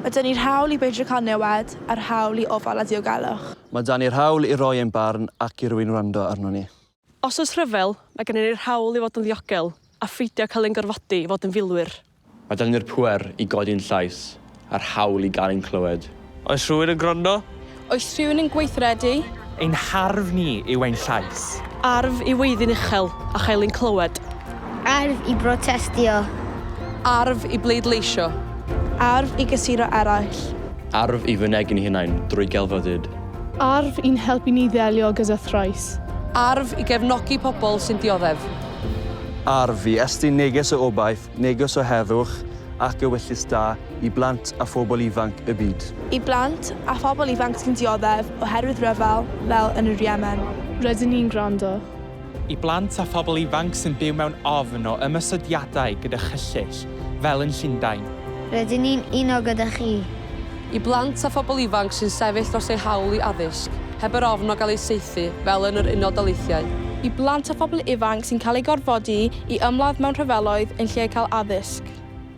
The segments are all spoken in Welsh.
Mae dyn ni'r hawl i beidio cael newid a'r hawl i ofal a diogelwch. Mae dan ni'r hawl i roi ein barn ac i rywun wrando arno ni. Os oes rhyfel, mae gen ni'r hawl i fod yn ddiogel a pheidio cael ein gorfodi i fod yn filwyr. Mae dan ni'r pwer i godi'n llais a'r hawl i gael ein clywed. Oes rhywun yn gwrando? Oes rhywun yn gweithredu? Ein harf ni yw ein llais. Arf i weiddi'n uchel a chael ein clywed. Arf i brotestio. Arf i bleidleisio. Arf i gysuro eraill. Arf i fynegu'n hunain drwy gelfyddyd. Arf i'n helpu ni ddelio gyda thrais. Arf i gefnogi pobl sy'n dioddef. Arf i estyn neges o obaith, neges o heddwch ac Ewyllys da i blant a phobl ifanc y byd. I blant a phobl ifanc sy'n dioddef oherwydd rhyfel fel yn yr Iemen. Rydyn ni'n gwrando. I blant a phobl ifanc sy'n byw mewn ofn o ymysodiadau gyda chyllyll, fel yn Llundain. Rydyn ni'n uno gyda chi. I blant a phobl ifanc sy'n sefyll dros eu hawl i addysg, heb yr ofn o gael ei saethu fel yn yr Unol Daleithiau. I blant a phobl ifanc sy'n cael ei gorfodi i ymladd mewn rhyfeloedd yn lle cael addysg.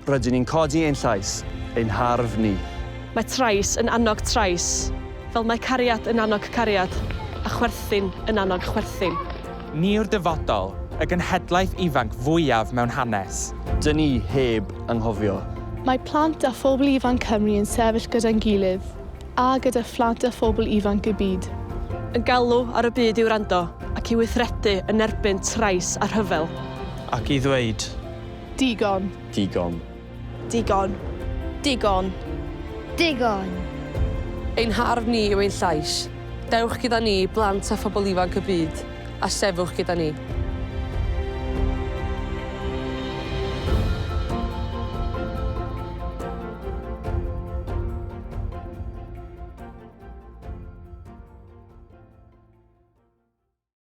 Rydyn ni'n codi ein llais, ein harf ni. Mae trais yn annog trais, fel mae cariad yn annog cariad, a chwerthin yn annog chwerthin. Ni yw'r dyfodol, y genhedlaeth ifanc fwyaf mewn hanes. Dyn ni heb anghofio. Mae plant a phobl ifanc Cymru yn sefyll gyda'n gilydd a gyda phlant a phobl ifanc y byd. Yn galw ar y byd i'w rando ac i weithredu yn erbyn trais a rhyfel. Ac i ddweud. Digon. Digon. Digon. Digon. Digon. Ein harf ni yw ein llais. Dewch gyda ni, blant a phobl ifanc y byd, a sefwch gyda ni.